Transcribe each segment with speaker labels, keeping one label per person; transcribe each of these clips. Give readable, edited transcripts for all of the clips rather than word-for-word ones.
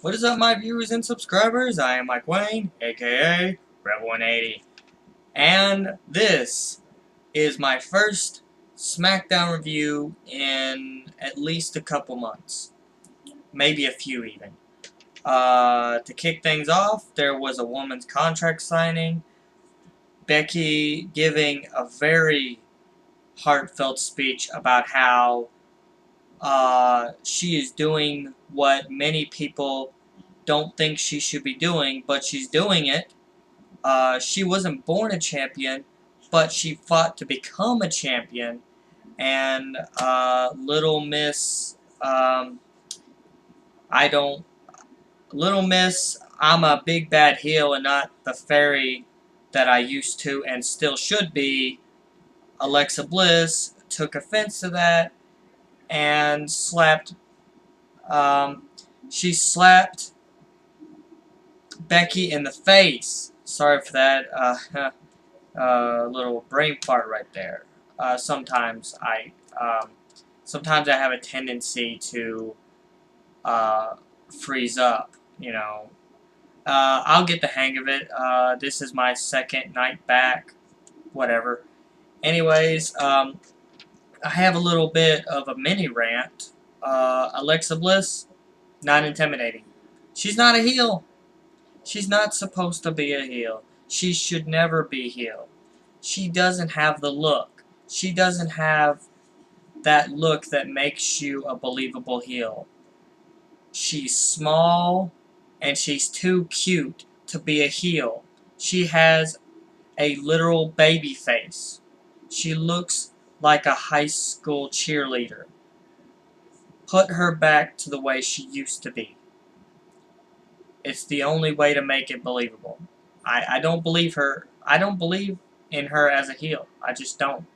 Speaker 1: What is up, my viewers and subscribers? I am Mike Wayne, aka Rebel180, and this is my first SmackDown review in at least a couple months, maybe a few even. To kick things off, there was a woman's contract signing, Becky giving a very heartfelt speech about how she is doing what many people don't think she should be doing, but she's doing it. She wasn't born a champion, but she fought to become a champion. And Little Miss, I don't. Little Miss, I'm a big bad heel and not the fairy that I used to and still should be. Alexa Bliss took offense to that and slapped. Um, she slapped Becky in the face. Sorry for that little brain fart right there. Sometimes sometimes I have a tendency to freeze up. I'll get the hang of it. This is my second night back. Whatever. Anyways, I have a little bit of a mini rant. Alexa Bliss, not intimidating. She's not a heel. She's not supposed to be a heel. She should never be heel. She doesn't have the look. She doesn't have that look that makes you a believable heel. She's small, and she's too cute to be a heel. She has a literal baby face. She looks like a high school cheerleader. Put her back to the way she used to be. It's the only way to make it believable. I don't believe her. I don't believe in her as a heel. I just don't.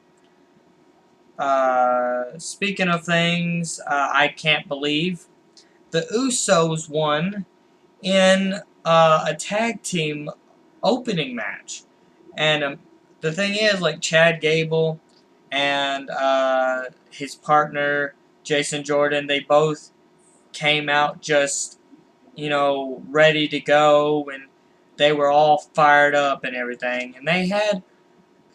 Speaker 1: Speaking of things I can't believe, the Usos won in a tag team opening match. And the thing is, like, Chad Gable and his partner, Jason Jordan, they both came out just, ready to go, and they were all fired up and everything. And they had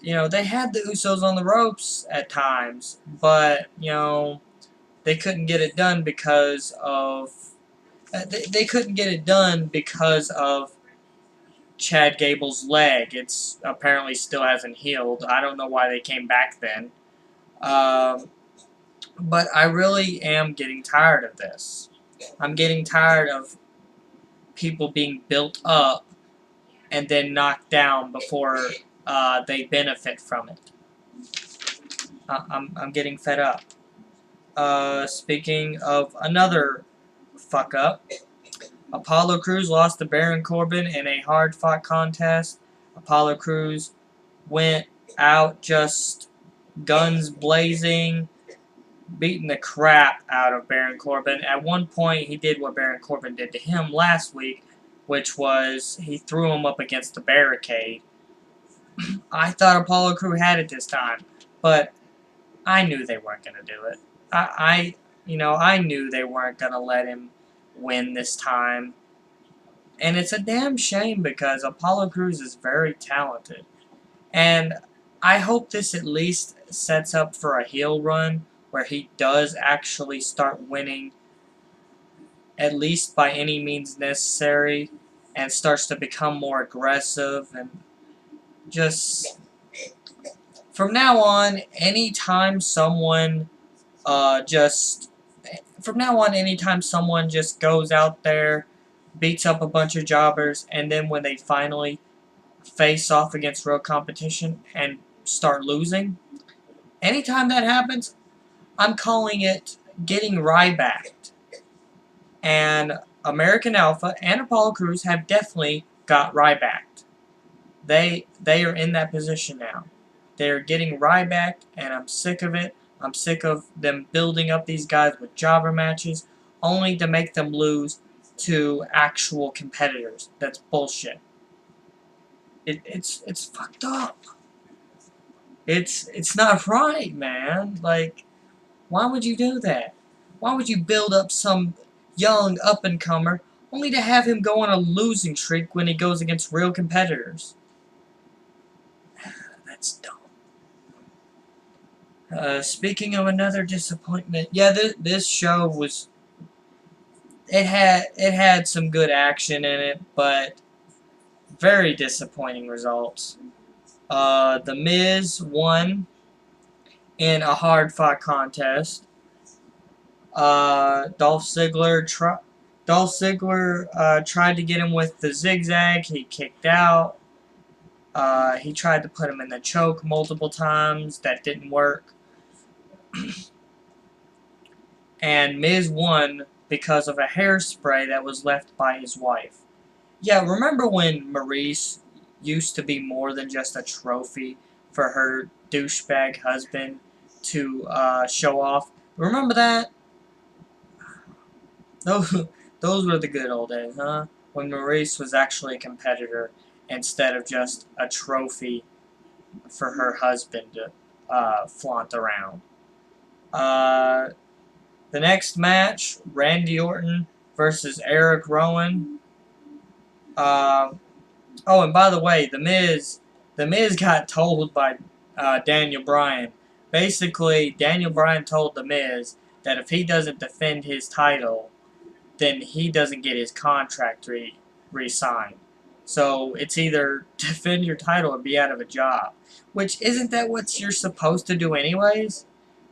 Speaker 1: the Usos on the ropes at times, but, they couldn't get it done because of they couldn't get it done because of Chad Gable's leg. It's apparently still hasn't healed. I don't know why they came back then. But I really am getting tired of this. I'm getting tired of people being built up and then knocked down before they benefit from it. I'm getting fed up. Speaking of another fuck up, Apollo Crews lost to Baron Corbin in a hard-fought contest. Apollo Crews went out just guns blazing, beating the crap out of Baron Corbin. At one point, he did what Baron Corbin did to him last week, which was he threw him up against the barricade. I thought Apollo Crews had it this time, but I knew they weren't going to do it. I knew they weren't going to let him win this time. And it's a damn shame because Apollo Crews is very talented. And I hope this at least sets up for a heel run where he does actually start winning, at least by any means necessary, and starts to become more aggressive. And just from now on, anytime someone just goes out there, beats up a bunch of jobbers, and then when they finally face off against real competition and start losing, anytime that happens, I'm calling it getting Rybacked. And American Alpha and Apollo Crews have definitely got Rybacked. They are in that position now. They're getting Rybacked, and I'm sick of it. I'm sick of them building up these guys with jobber matches only to make them lose to actual competitors. That's bullshit. It's fucked up. It's not right, man. Like, why would you do that? Why would you build up some young up-and-comer only to have him go on a losing streak when he goes against real competitors. That's dumb. Speaking of another disappointment, yeah, this show was, it had some good action in it, but very disappointing results. The Miz won in a hard-fought contest. Dolph Ziggler tried to get him with the zigzag. He kicked out. He tried to put him in the choke multiple times. That didn't work. And Miz won because of a hairspray that was left by his wife. Yeah, remember when Maurice used to be more than just a trophy for her douchebag husband to show off? Remember that? Those were the good old days, huh? When Maurice was actually a competitor instead of just a trophy for her husband to flaunt around. The next match, Randy Orton versus Eric Rowan. Oh, and by the way, The Miz got told by Daniel Bryan. Basically, Daniel Bryan told The Miz that if he doesn't defend his title, then he doesn't get his contract re-signed. So it's either defend your title or be out of a job. Which, isn't that what you're supposed to do anyways?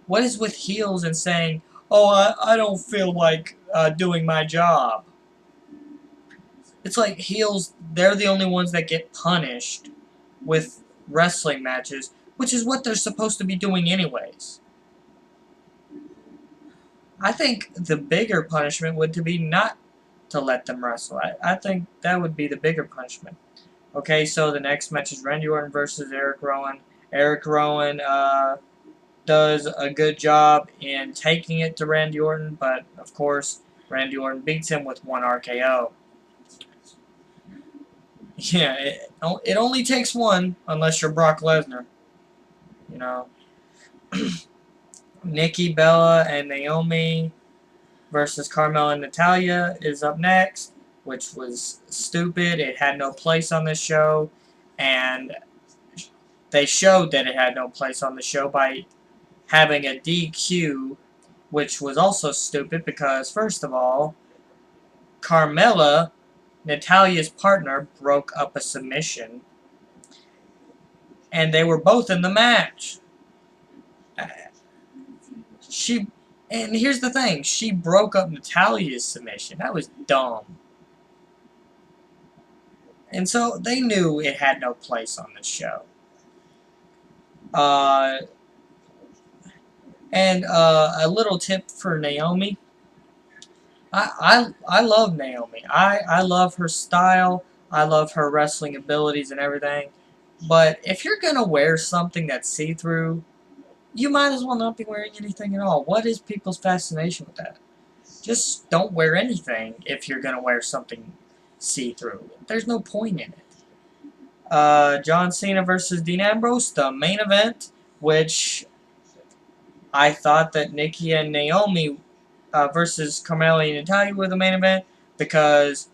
Speaker 1: What is with heels and saying, oh, I don't feel like doing my job? It's like heels, they're the only ones that get punished with wrestling matches, which is what they're supposed to be doing anyways. I think the bigger punishment would to be not to let them wrestle. I think that would be the bigger punishment. Okay, so the next match is Randy Orton versus Eric Rowan. Eric Rowan does a good job in taking it to Randy Orton, but of course, Randy Orton beats him with one RKO. Yeah, it only takes one, unless you're Brock Lesnar. You know. Nikki Bella and Naomi versus Carmella and Natalya is up next, which was stupid. It had no place on this show, and they showed that it had no place on the show by having a DQ, which was also stupid because, first of all, Carmella, Natalya's partner, broke up a submission, and they were both in the match. And here's the thing, she broke up Natalya's submission. That was dumb. And so they knew it had no place on this show. And a little tip for Naomi. I love Naomi. I love her style. I love her wrestling abilities and everything. But if you're going to wear something that's see-through, you might as well not be wearing anything at all. What is people's fascination with that? Just don't wear anything if you're going to wear something see-through. There's no point in it. John Cena versus Dean Ambrose, the main event, which I thought that Nikki and Naomi versus Carmella and Natalya were the main event because,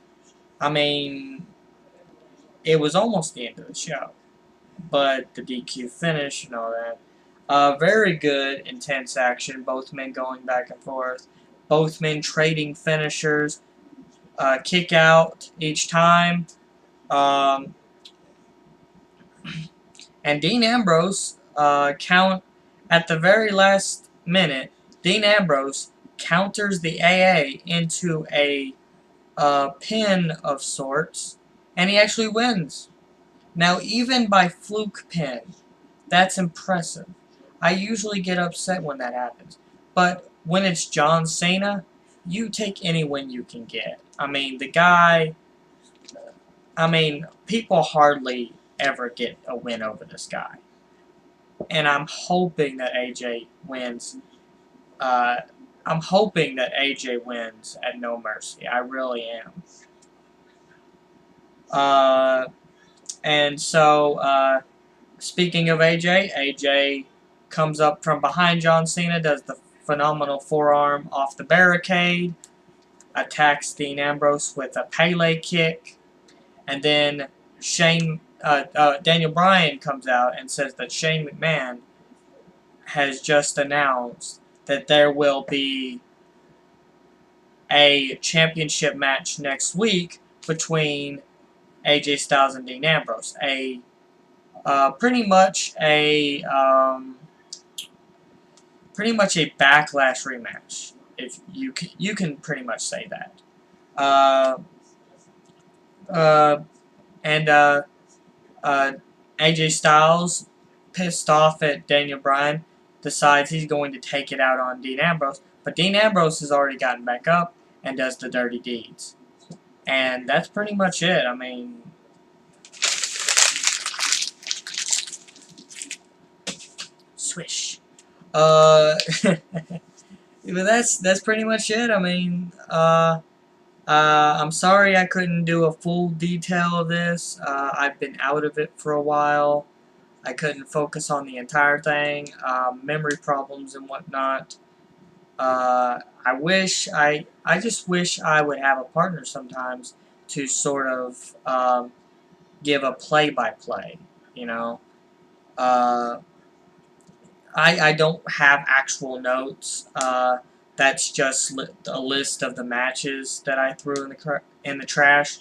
Speaker 1: I mean, it was almost the end of the show. But the DQ finish and all that. Very good, intense action. Both men going back and forth. Both men trading finishers. Kick out each time. And Dean Ambrose count at the very last minute. Dean Ambrose counters the AA into a pin of sorts, and he actually wins. Now, even by fluke pin, that's impressive. I usually get upset when that happens. But when it's John Cena, you take any win you can get. I mean, the guy... I mean, people hardly ever get a win over this guy. And I'm hoping that AJ wins. I'm hoping that AJ wins at No Mercy. I really am. And so, speaking of AJ, AJ comes up from behind John Cena, does the phenomenal forearm off the barricade. attacks Dean Ambrose with a Pele kick, and then Daniel Bryan comes out and says that Shane McMahon has just announced that there will be a championship match next week between AJ Styles and Dean Ambrose. Pretty much a backlash rematch. If you can pretty much say that. Uh, uh, and AJ Styles, pissed off at Daniel Bryan, decides he's going to take it out on Dean Ambrose. But Dean Ambrose has already gotten back up and does the dirty deeds. And that's pretty much it. I mean, swish. But that's pretty much it. I mean, I'm sorry I couldn't do a full detail of this. I've been out of it for a while. I couldn't focus on the entire thing. Memory problems and whatnot. I just wish I would have a partner sometimes to sort of give a play-by-play, you know. I don't have actual notes. That's just a list of the matches that I threw in the trash.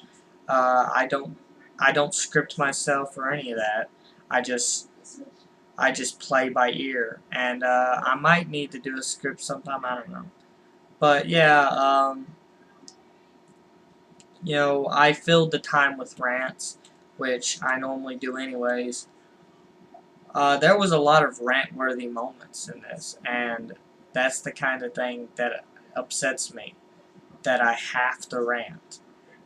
Speaker 1: I don't script myself or any of that. I just play by ear, and I might need to do a script sometime. I don't know, but yeah, you know, I filled the time with rants, which I normally do anyways. There was a lot of rant-worthy moments in this, and that's the kind of thing that upsets me, that I have to rant.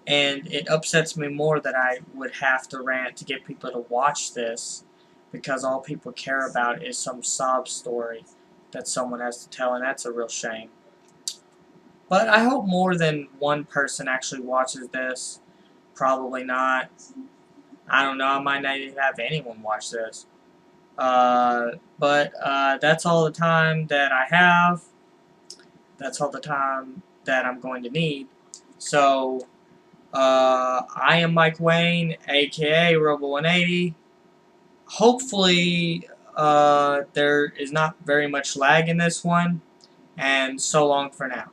Speaker 1: And it upsets me more that I would have to rant to get people to watch this, because all people care about is some sob story that someone has to tell, and that's a real shame. But I hope more than one person actually watches this. Probably not. I don't know, I might not even have anyone watch this. But that's all the time that I have. That's all the time that I'm going to need. So, I am Mike Wayne, aka Robo180. Hopefully, there is not very much lag in this one. And so long for now.